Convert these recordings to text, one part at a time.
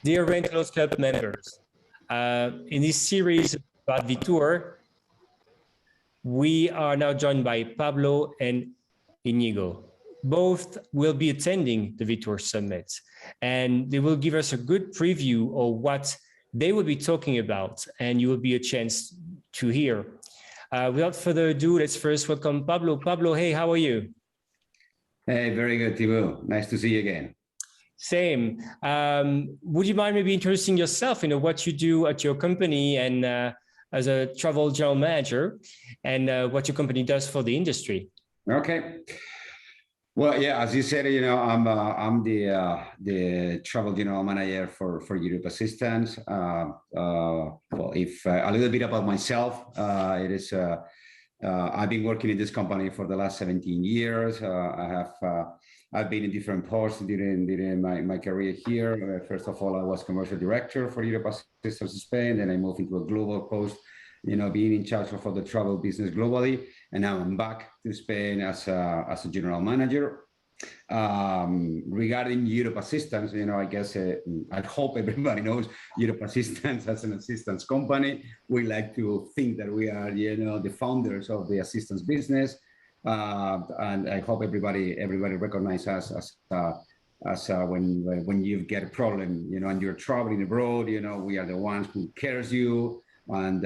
Dear Rentals Club members, in this series about VITUR, we are now joined by Pablo and Iñigo. Both will be attending the VITUR Summit, and they will give us a good preview of what they will be talking about, and you will be a chance to hear. Without further ado, let's first welcome Pablo. Pablo, hey, how are you? Hey, very good, Thibaut. Nice to see you again. Same. Would you mind maybe introducing yourself, what you do at your company and as a travel general manager and what your company does for the industry? Okay. Well, yeah, as you said, I'm the travel general manager for Europ Assistance. Well, if a little bit about myself, it is I've been working in this company for the last 17 years. I've been in different posts during my career here. First of all, I was commercial director for Europ Assistance Spain. Then I moved into a global post, being in charge of all the travel business globally. And now I'm back to Spain as a general manager. Regarding Europ Assistance, I guess I hope everybody knows Europ Assistance as an assistance company. We like to think that we are, the founders of the assistance business. And I hope everybody recognizes us as when you get a problem, and you're traveling abroad, we are the ones who cares you and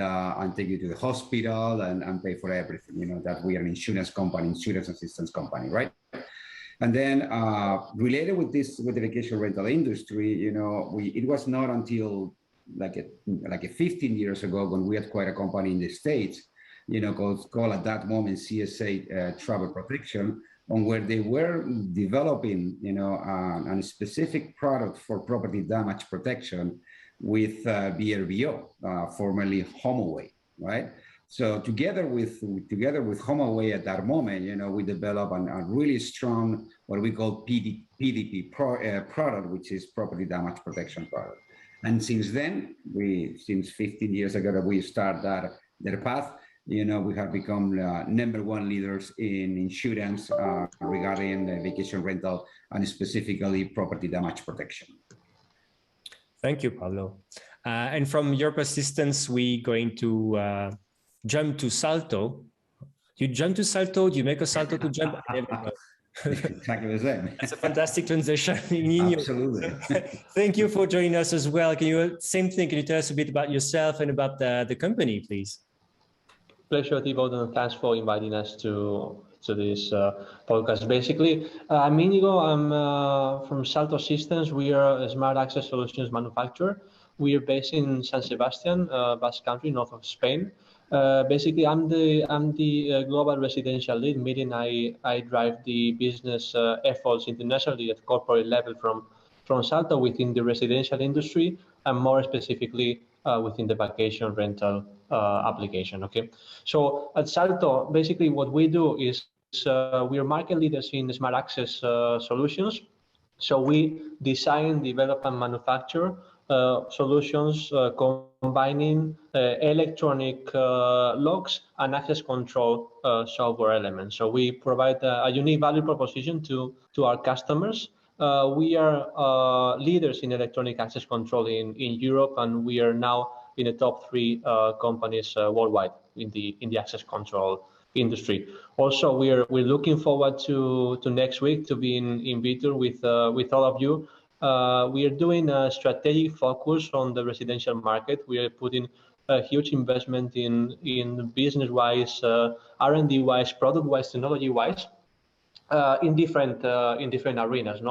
take you to the hospital and pay for everything, that we are an insurance assistance company, right? And then related with the vacation rental industry, it was not until like 15 years ago when we acquired a company in the States, called at that moment CSA Travel Protection, on where they were developing, a specific product for property damage protection with VRBO, formerly HomeAway, right? So together with HomeAway at that moment, we developed a really strong, what we call PDP product, which is property damage protection product. And since then, since 15 years ago that we started that path, we have become #1 leaders in insurance regarding vacation rental and specifically property damage protection. Thank you, Pablo. And from Europ Assistance, we're going to jump to Salto. You jump to Salto? Do you make a Salto to jump? Exactly the same. That's a fantastic transition. Absolutely. Thank you for joining us as well. Can you tell us a bit about yourself and about the company, please? Pleasure, Thibaut, and thanks for inviting us to this podcast. Basically, I'm Iñigo. I'm from Salto Systems. We are a smart access solutions manufacturer. We are based in San Sebastian, Basque Country, north of Spain. Basically, I'm the global residential lead, meaning I drive the business efforts internationally at corporate level from Salto within the residential industry, and more specifically within the vacation rental application. Okay, so at Salto, basically what we do is we are market leaders in smart access solutions. So we design, develop, and manufacture solutions combining electronic locks and access control software elements. So we provide a unique value proposition to our customers. We are leaders in electronic access control in Europe, and we are now in the top 3 companies worldwide in the access control industry. Also, we're looking forward to next week to be in VITUR with all of you. We are doing a strategic focus on the residential market. We are putting a huge investment in business-wise, R&D-wise, product-wise, technology-wise, in different arenas.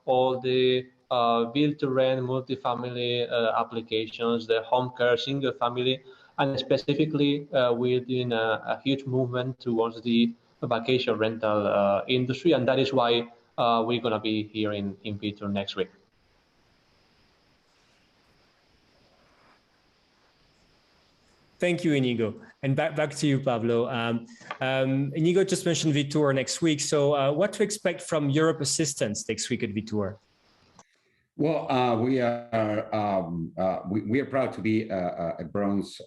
All the build-to-rent, multifamily applications, the home care, single family, and specifically we're doing a huge movement towards the vacation rental industry, and that is why we're going to be here in VITUR next week. Thank you, Iñigo. And back to you, Pablo. Iñigo just mentioned VITUR next week. So what to expect from Europ Assistance next week at VITUR? Well, we are proud to be a bronze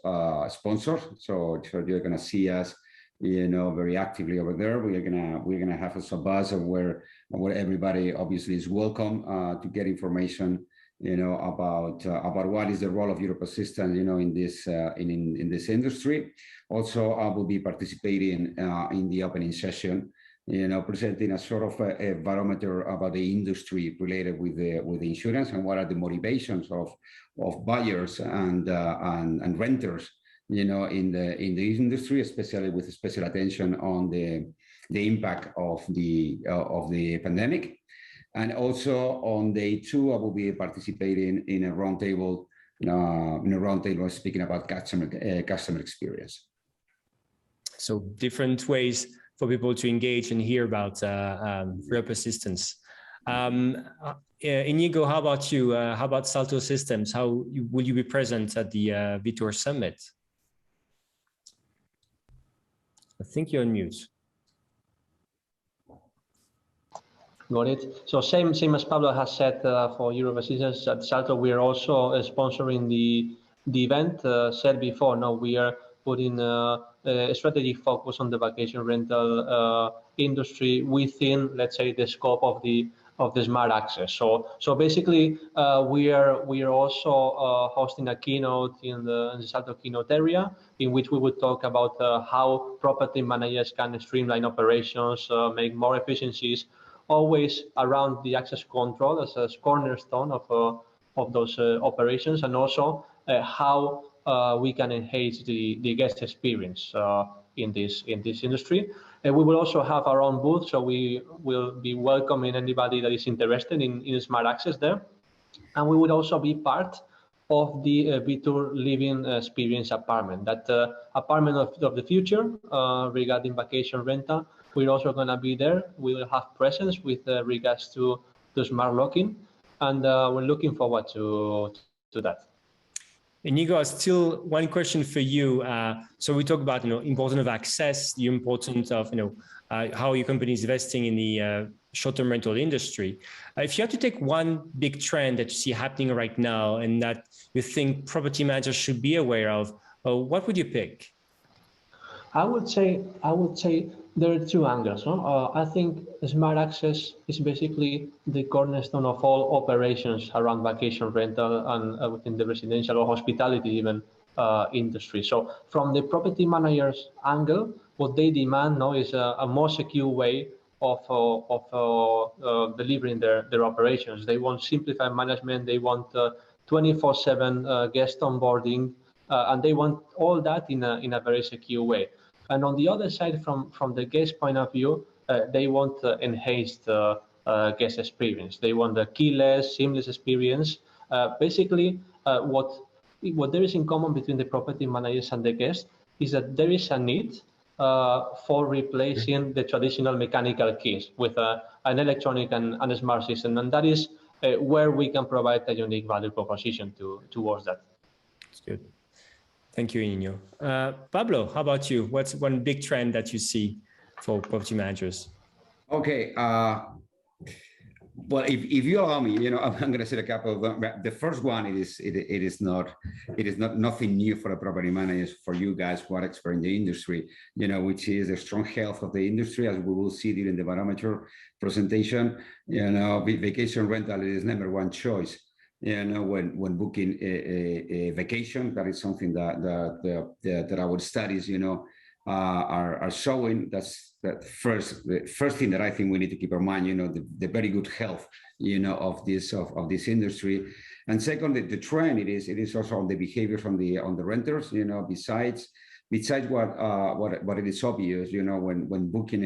sponsor. So you're going to see us, very actively over there. We're gonna have a buzz where everybody obviously is welcome to get information about what is the role of Europ Assistance, in this in this industry. Also, I will be participating in the opening session, presenting a sort of a barometer about the industry related with the insurance and what are the motivations of buyers and renters, in the industry, especially with special attention on the impact of the pandemic. And also on day 2, I will be participating in a roundtable speaking about customer experience. So different ways for people to engage and hear about Europ Assistance. Iñigo, how about you? How about Salto Systems? Will you be present at the VITUR Summit? I think you're on mute. Got it. So same as Pablo has said for Europ Assistance at Salto, we are also sponsoring the event. Said before, now we are putting a strategic focus on the vacation rental industry within, let's say, the scope of the smart access. So basically, we are also hosting a keynote in the Salto keynote area, in which we would talk about how property managers can streamline operations, make more efficiencies, always around the access control as a cornerstone of those operations, and also how we can enhance the guest experience in this industry. And we will also have our own booth, so we will be welcoming anybody that is interested in smart access there. And we would also be part of the VITUR Living Experience apartment, that apartment of the future regarding vacation rental. We're also going to be there. We will have presence with regards to smart locking, and we're looking forward to that. Iñigo, still one question for you. So we talk about importance of access, the importance of how your company is investing in the short-term rental industry. If you had to take one big trend that you see happening right now and that you think property managers should be aware of, what would you pick? I would say there are 2 angles. I think smart access is basically the cornerstone of all operations around vacation rental and within the residential or hospitality even industry. So from the property manager's angle, what they demand now is a more secure way of delivering their operations. They want simplified management. They want 24/7 guest onboarding, and they want all that in a very secure way. And on the other side, from the guest point of view, they want enhanced guest experience. They want a keyless, seamless experience. Basically, what there is in common between the property managers and the guests is that there is a need for replacing the traditional mechanical keys with an electronic and a smart system. And that is where we can provide a unique value proposition towards that. That's good. Thank you, Iñigo. Pablo, how about you? What's one big trend that you see for property managers? Okay. Well, if you allow me, I'm going to say a couple of them. The first one, it is not nothing new for the property managers, for you guys who are expert in the industry, which is the strong health of the industry, as we will see during the barometer presentation. Vacation rental is #1 choice. When booking a vacation, that is something that our studies, are showing. That's the first thing that I think we need to keep in mind. The very good health, of this industry. And second, the trend it is also on the behavior on the renters. Besides what it is obvious. When booking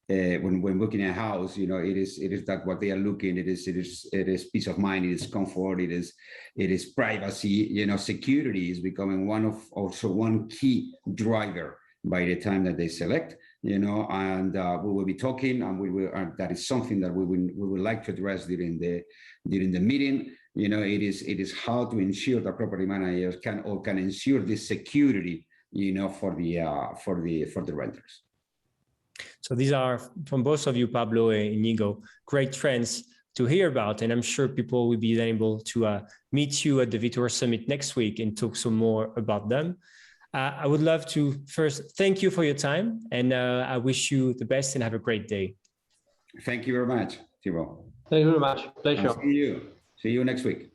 when booking a house, it is that what they are looking. It is peace of mind. It is comfort. It is privacy. Security is becoming one key driver by the time that they select. And we will be talking, and that is something that we would like to address during the meeting. It is how to ensure that property managers can ensure this security, for the renters. So these are, from both of you, Pablo and Iñigo, great trends to hear about. And I'm sure people will be able to meet you at the VITUR Summit next week and talk some more about them. I would love to first thank you for your time, and I wish you the best and have a great day. Thank you very much, Thibault. Thank you very much. Pleasure. See you. See you next week.